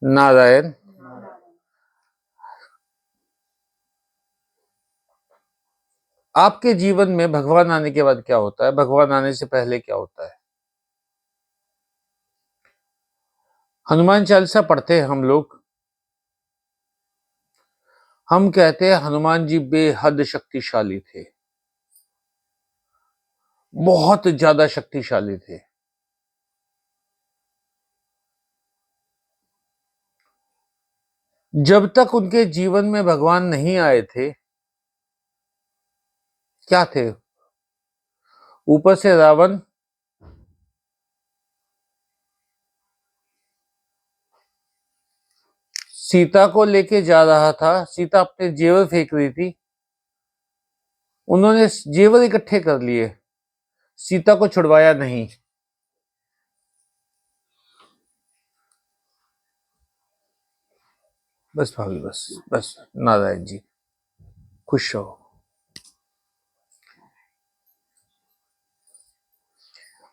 नारायण। आपके जीवन में भगवान आने के बाद क्या होता है, भगवान आने से पहले क्या होता है? हनुमान चालीसा पढ़ते हैं हम लोग। हम कहते हैं हनुमान जी बेहद शक्तिशाली थे, बहुत ज्यादा शक्तिशाली थे। जब तक उनके जीवन में भगवान नहीं आए थे, क्या थे? ऊपर से रावण सीता को लेके जा रहा था, सीता अपने जेवर फेंक रही थी, उन्होंने जेवर इकट्ठे कर लिए, सीता को छुड़वाया नहीं। बस भाभी, बस बस, नारायण जी खुश रहो।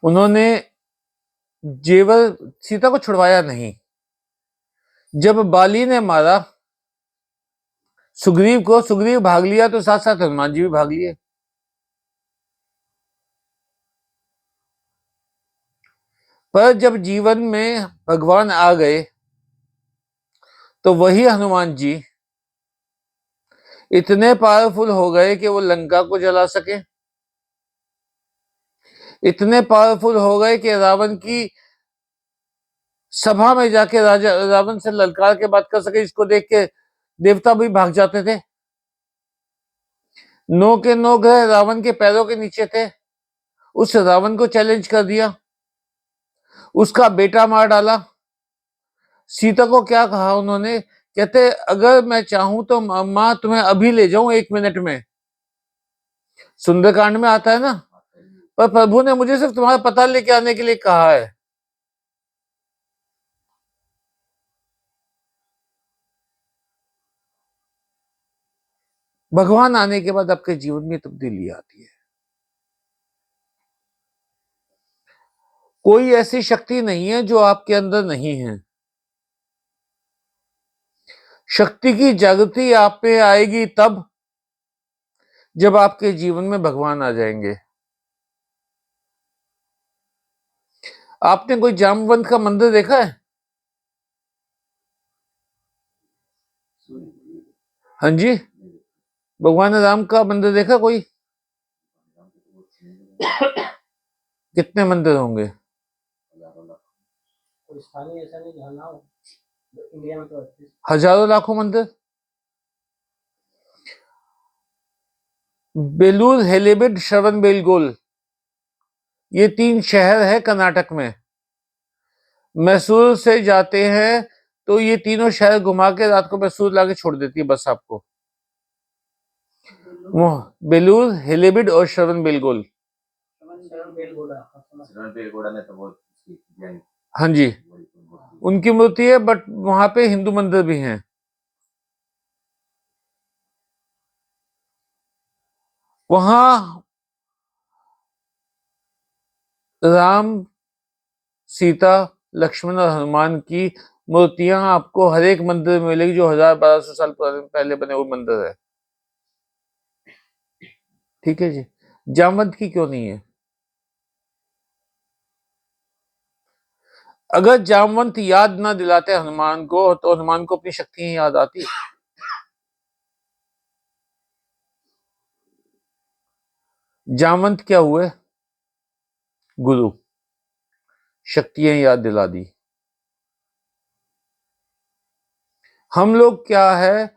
उन्होंने जेवर सीता को छुड़वाया नहीं। जब बाली ने मारा सुग्रीव को, सुग्रीव भाग लिया तो साथ साथ हनुमान जी भी भाग लिए। पर जब जीवन में भगवान आ गए तो वही हनुमान जी इतने पावरफुल हो गए कि वो लंका को जला सके, इतने पावरफुल हो गए कि रावण की सभा में जाके राजा रावण से ललकार के बात कर सके, इसको देख के देवता भी भाग जाते थे। 9 के 9 ग्रह रावण के पैरों के नीचे थे। उस रावण को चैलेंज कर दिया, उसका बेटा मार डाला। सीता को क्या कहा उन्होंने? कहते अगर मैं चाहूं तो मां तुम्हें अभी ले जाऊं 1 मिनट में। सुंदरकांड में आता है ना, पर प्रभु ने मुझे सिर्फ तुम्हारा पता लेके आने के लिए कहा है। भगवान आने के बाद आपके जीवन में तब्दीली आती है। कोई ऐसी शक्ति नहीं है जो आपके अंदर नहीं है। शक्ति की जागृति आप पे आएगी तब जब आपके जीवन में भगवान आ जाएंगे। आपने कोई जामवंत का मंदिर देखा है? हाँ जी, भगवान राम का मंदिर देखा कोई? कितने मंदिर होंगे? हजारों लाखों मंदिर। बेलूर, हेलेबिड, श्रवण बेलगोल, ये 3 शहर है कर्नाटक में। मैसूर से जाते हैं तो ये तीनों शहर घुमा के रात को मैसूर लाके छोड़ देती है बस आपको। बेलूर, हेलेबिड और श्रवण बेलगोल। हाँ जी, उनकी मूर्ति है, बट वहां पे हिंदू मंदिर भी हैं। वहां राम, सीता, लक्ष्मण और हनुमान की मूर्तियां आपको हर एक मंदिर में मिलेगी जो 1000-1200 साल पहले बने हुए मंदिर है। ठीक है जी, जामवंत की क्यों नहीं है? अगर जामवंत याद ना दिलाते हनुमान को तो हनुमान को अपनी शक्तियां याद आती। जामवंत क्या हुए? गुरु, शक्तियां याद दिला दी। हम लोग क्या है,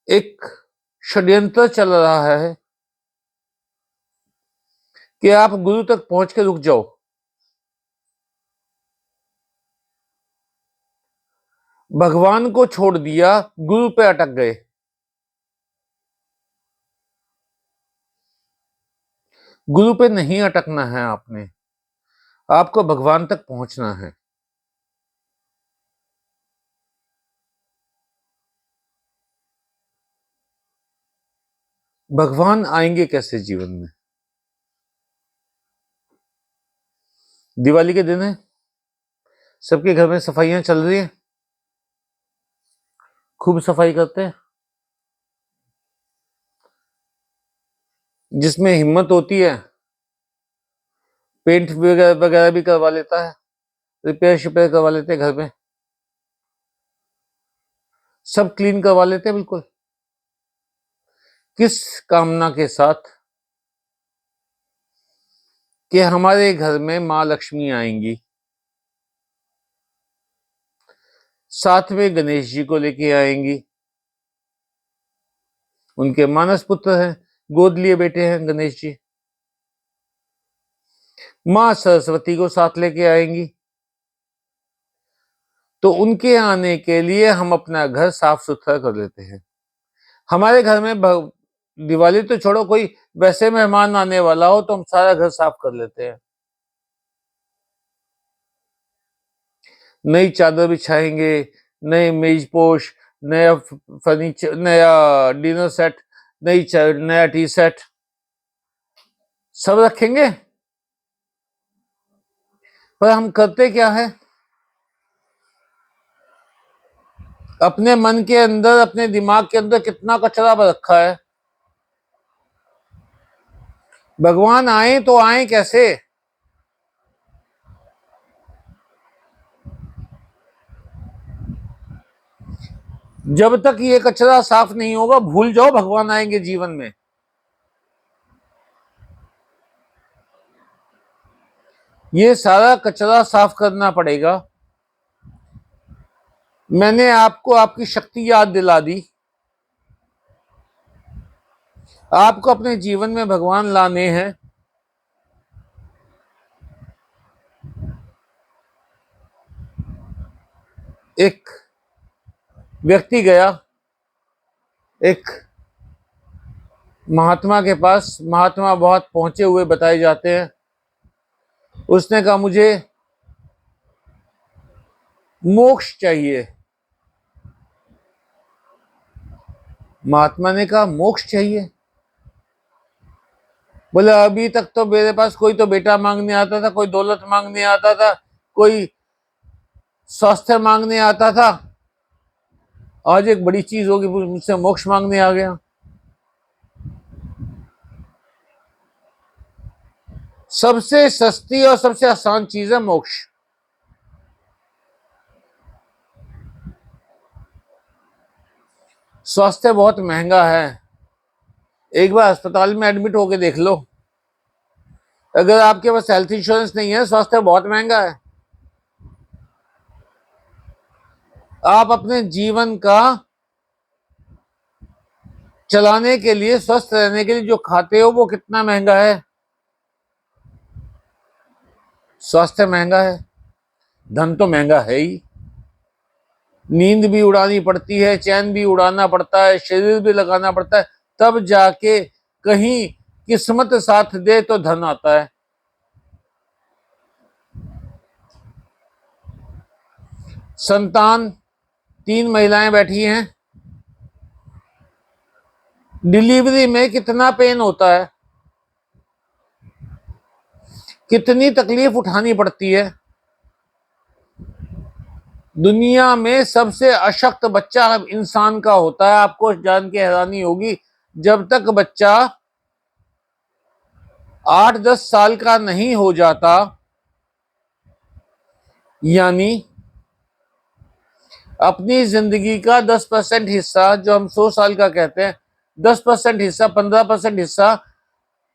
एक षड्यंत्र चल रहा है कि आप गुरु तक पहुंच के रुक जाओ। भगवान को छोड़ दिया, गुरु पे अटक गए। गुरु पे नहीं अटकना है आपने, आपको भगवान तक पहुंचना है। भगवान आएंगे कैसे जीवन में? दिवाली के दिन है, सबके घर में सफाइयां चल रही हैं, खूब सफाई करते हैं। जिसमें हिम्मत होती है पेंट वगैरह वगैरह भी करवा लेता है, रिपेयर शिपेयर करवा लेते हैं घर में, सब क्लीन करवा लेते हैं बिल्कुल। किस कामना के साथ कि हमारे घर में माँ लक्ष्मी आएंगी, साथ में गणेश जी को लेके आएंगी। उनके मानस पुत्र हैं, गोद लिए बेटे हैं गणेश जी। माँ सरस्वती को साथ लेके आएंगी। तो उनके आने के लिए हम अपना घर साफ सुथरा कर लेते हैं। हमारे घर में दिवाली तो छोड़ो, कोई वैसे मेहमान आने वाला हो तो हम सारा घर साफ कर लेते हैं। नई चादर बिछाएंगे, नए मेजपोश, नया फर्नीचर, नया डिनर सेट, नया टी सेट सब रखेंगे। पर हम करते क्या है, अपने मन के अंदर, अपने दिमाग के अंदर कितना कचरा रखा है। भगवान आए तो आए कैसे? जब तक ये कचरा साफ नहीं होगा, भूल जाओ भगवान आएंगे जीवन में। ये सारा कचरा साफ करना पड़ेगा। मैंने आपको आपकी शक्ति याद दिला दी। आपको अपने जीवन में भगवान लाने हैं। एक व्यक्ति गया एक महात्मा के पास। महात्मा बहुत पहुंचे हुए बताए जाते हैं। उसने कहा मुझे मोक्ष चाहिए। महात्मा ने कहा मोक्ष चाहिए? बोले अभी तक तो मेरे पास कोई तो बेटा मांगने आता था, कोई दौलत मांगने आता था, कोई स्वास्थ्य मांगने आता था, आज एक बड़ी चीज होगी, मुझसे मोक्ष मांगने आ गया। सबसे सस्ती और सबसे आसान चीज है मोक्ष। स्वास्थ्य बहुत महंगा है। एक बार अस्पताल में एडमिट होके देख लो, अगर आपके पास हेल्थ इंश्योरेंस नहीं है, स्वास्थ्य बहुत महंगा है। आप अपने जीवन का चलाने के लिए, स्वस्थ रहने के लिए जो खाते हो वो कितना महंगा है? स्वास्थ्य महंगा है, धन तो महंगा है ही। नींद भी उड़ानी पड़ती है, चैन भी उड़ाना पड़ता है, शरीर भी लगाना पड़ता है, तब जाके कहीं किस्मत साथ दे तो धन आता है। संतान, 3 महिलाएं बैठी हैं। डिलीवरी में कितना पेन होता है, कितनी तकलीफ उठानी पड़ती है। दुनिया में सबसे अशक्त बच्चा इंसान का होता है। आपको जान के हैरानी होगी, जब तक बच्चा 8-10 साल का नहीं हो जाता, यानी अपनी जिंदगी का 10% हिस्सा, जो हम 100 साल का कहते हैं, 10% हिस्सा, 15% हिस्सा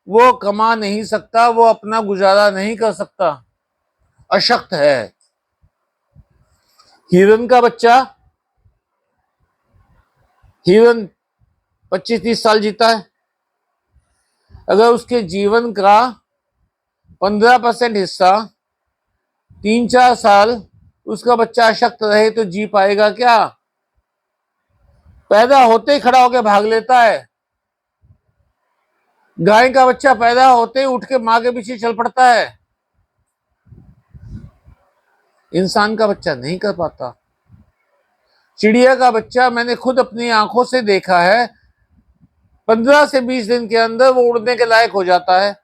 वो कमा नहीं सकता, वो अपना गुजारा नहीं कर सकता, अशक्त है। हिरन का बच्चा, हिरन 25-30 साल जीता है। अगर उसके जीवन का 15% हिस्सा 3-4 साल उसका बच्चा अशक्त रहे तो जी पाएगा क्या? पैदा होते ही खड़ा होकर भाग लेता है। गाय का बच्चा पैदा होते ही उठ के मां के पीछे चल पड़ता है। इंसान का बच्चा नहीं कर पाता। चिड़िया का बच्चा मैंने खुद अपनी आंखों से देखा है, 15 से 20 दिन के अंदर वो उड़ने के लायक हो जाता है।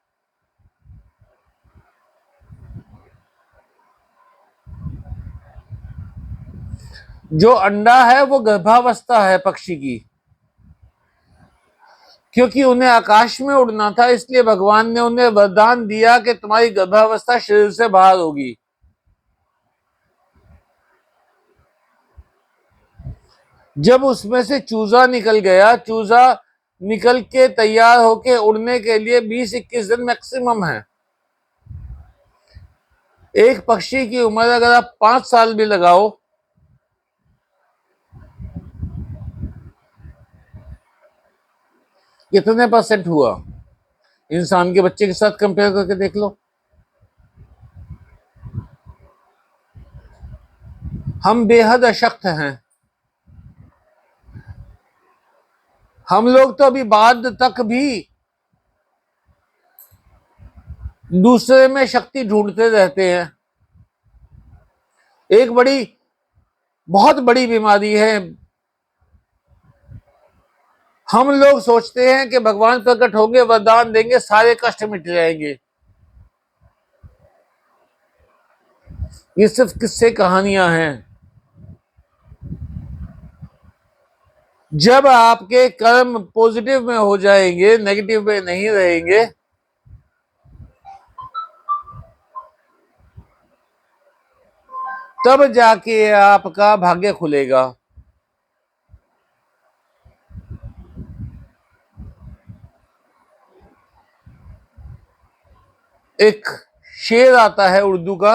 जो अंडा है वो गर्भावस्था है पक्षी की, क्योंकि उन्हें आकाश में उड़ना था, इसलिए भगवान ने उन्हें वरदान दिया कि तुम्हारी गर्भावस्था शरीर से बाहर होगी। जब उसमें से चूजा निकल गया, चूजा निकल के तैयार होके उड़ने के लिए 20-21 दिन मैक्सिमम है। एक पक्षी की उम्र अगर आप 5 साल भी लगाओ, कितने % हुआ? इंसान के बच्चे के साथ कंपेयर करके देख लो। हम बेहद अशक्त हैं। हम लोग तो अभी बाद तक भी दूसरे में शक्ति ढूंढते रहते हैं। एक बहुत बड़ी बीमारी है। हम लोग सोचते हैं कि भगवान प्रकट होंगे, वरदान देंगे, सारे कष्ट मिट जाएंगे। ये सिर्फ किस्से कहानियां हैं। जब आपके कर्म पॉजिटिव में हो जाएंगे, नेगेटिव में नहीं रहेंगे, तब जाके आपका भाग्य खुलेगा। एक शेर आता है उर्दू का,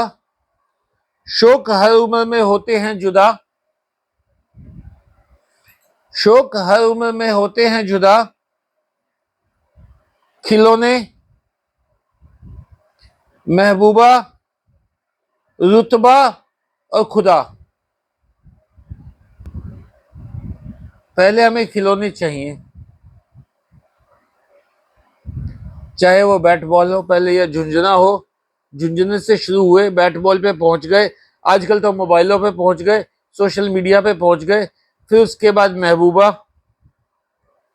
शौक हर उम्र में होते हैं जुदा, शौक हर उम्र में होते हैं जुदा, खिलौने, महबूबा, रुतबा और खुदा। पहले हमें खिलौने चाहिए, चाहे वो बैट बॉल हो पहले या झुंझुना हो। झुंझुने से शुरू हुए, बैट बॉल पे पहुंच गए, आजकल तो मोबाइलों पे पहुंच गए, सोशल मीडिया पे पहुंच गए, फिर उसके बाद महबूबा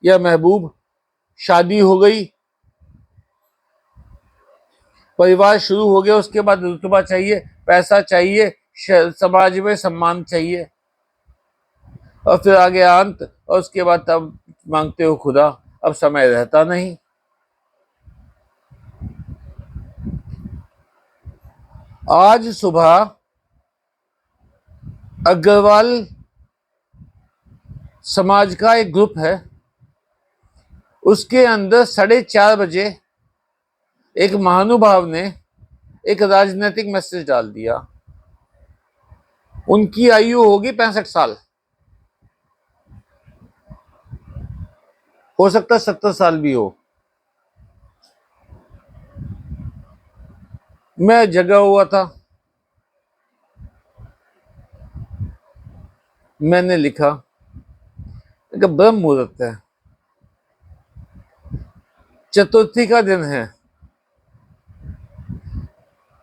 या महबूब, शादी हो गई, परिवार शुरू हो गया, उसके बाद रुतबा चाहिए, पैसा चाहिए, समाज में सम्मान चाहिए, और फिर आगे अंत, और उसके बाद तब मांगते हो खुदा। अब समय रहता नहीं। आज सुबह अग्रवाल समाज का एक ग्रुप है, उसके अंदर 4:30 बजे एक महानुभाव ने एक राजनीतिक मैसेज डाल दिया। उनकी आयु होगी 65 साल, हो सकता है 70 साल भी हो। मैं जगा हुआ था, मैंने लिखा कि ब्रह्म मुहूर्त है, चतुर्थी का दिन है,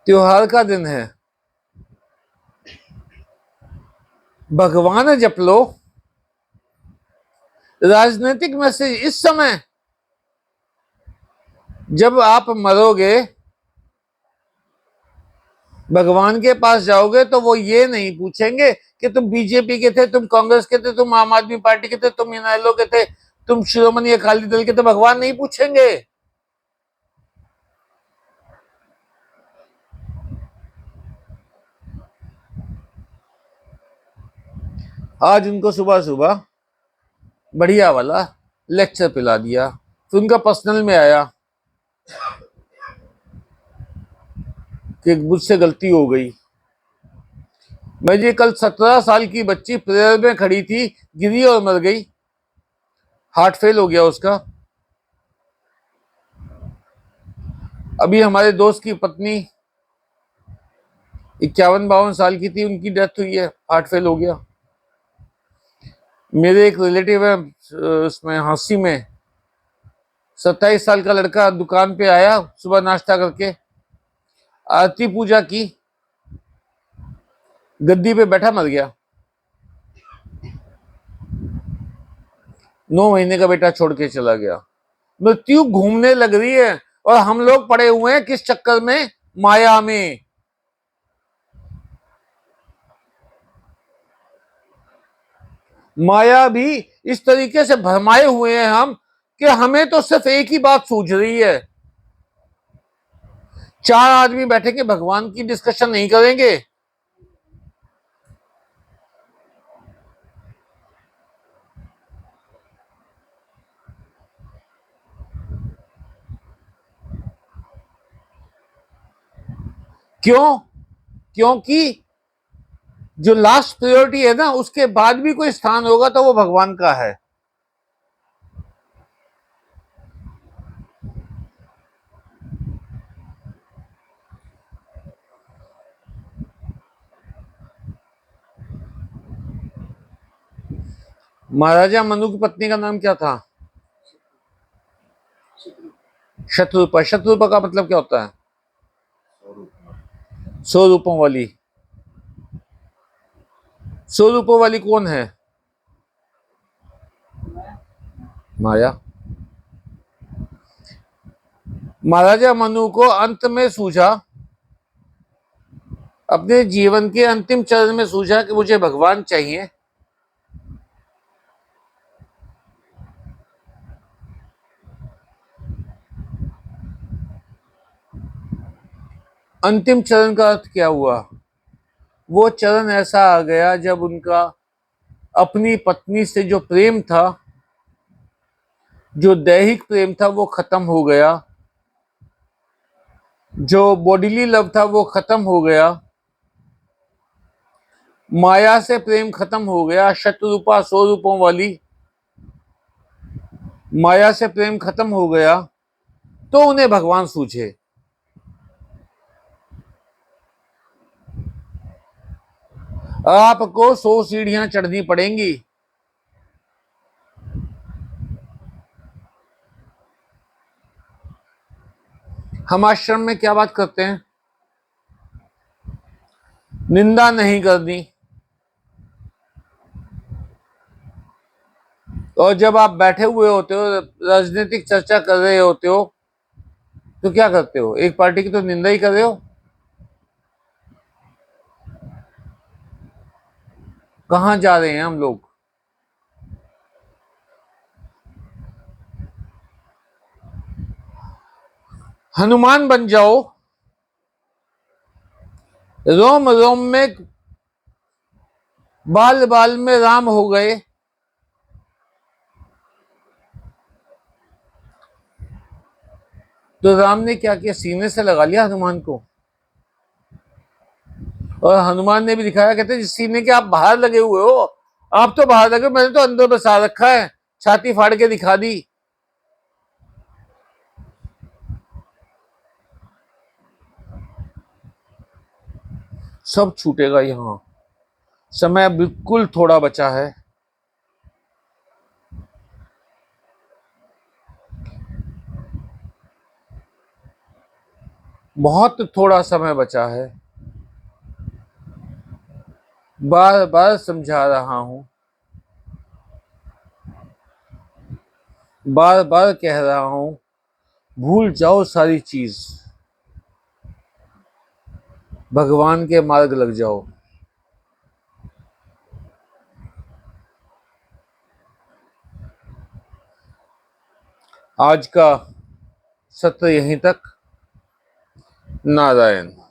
त्योहार का दिन है, भगवान जप लो। राजनीतिक मैसेज इस समय, जब आप मरोगे भगवान के पास जाओगे तो वो ये नहीं पूछेंगे कि तुम बीजेपी के थे, तुम कांग्रेस के थे, तुम आम आदमी पार्टी के थे, तुम इनेलो के थे, तुम शिरोमणि अकाली दल के थे। भगवान नहीं पूछेंगे। आज उनको सुबह सुबह बढ़िया वाला लेक्चर पिला दिया, फिर उनका पर्सनल में आया कि मुझसे गलती हो गई। मैं जी कल 17 साल की बच्ची प्रेयर में खड़ी थी, गिरी और मर गई, हार्ट फेल हो गया उसका। अभी हमारे दोस्त की पत्नी 51-52 साल की थी, उनकी डेथ हुई है, हार्ट फेल हो गया। मेरे एक रिलेटिव है उसमें हांसी में, 27 साल का लड़का दुकान पे आया, सुबह नाश्ता करके आरती पूजा की, गद्दी पे बैठा मर गया। 9 महीने का बेटा छोड़ के चला गया। मृत्यु घूमने लग रही है और हम लोग पड़े हुए हैं किस चक्कर में? माया में। माया भी इस तरीके से भरमाए हुए हैं हम कि हमें तो सिर्फ एक ही बात सूझ रही है। चार आदमी बैठेंगे, भगवान की डिस्कशन नहीं करेंगे। क्यों? क्योंकि जो लास्ट प्रायोरिटी है ना, उसके बाद भी कोई स्थान होगा तो वो भगवान का है। महाराजा मनु की पत्नी का नाम क्या था? शत्रुपा। शत्रुपा का मतलब क्या होता है? 100 रूपों वाली। 100 रूपों वाली कौन है? माया। महाराजा मनु को अंत में सूझा, अपने जीवन के अंतिम चरण में सूझा कि मुझे भगवान चाहिए। अंतिम चरण का अर्थ क्या हुआ? वो चरण ऐसा आ गया जब उनका अपनी पत्नी से जो प्रेम था, जो दैहिक प्रेम था, वो खत्म हो गया। जो बॉडीली लव था वो खत्म हो गया। माया से प्रेम खत्म हो गया। शत्रुपा 100 रूपों वाली माया से प्रेम खत्म हो गया, तो उन्हें भगवान सूझे। आपको 100 सीढ़ियां चढ़नी पड़ेंगी। हम आश्रम में क्या बात करते हैं? निंदा नहीं करनी। और जब आप बैठे हुए होते हो, राजनीतिक चर्चा कर रहे होते हो, तो क्या करते हो? एक पार्टी की तो निंदा ही कर रहे हो। कहां जा रहे हैं हम लोग? हनुमान बन जाओ, रोम रोम में, बाल बाल में राम हो गए। तो राम ने क्या किया? सीने से लगा लिया हनुमान को। और हनुमान ने भी दिखाया, कहते जिस सीने के आप बाहर लगे हुए हो, आप तो बाहर लगे, मैंने तो अंदर बसा रखा है। छाती फाड़ के दिखा दी। सब छूटेगा यहां। समय बिल्कुल थोड़ा बचा है। बहुत थोड़ा समय बचा है। बार बार समझा रहा हूं, बार बार कह रहा हूं, भूल जाओ सारी चीज, भगवान के मार्ग लग जाओ। आज का सत्र यहीं तक। नारायण।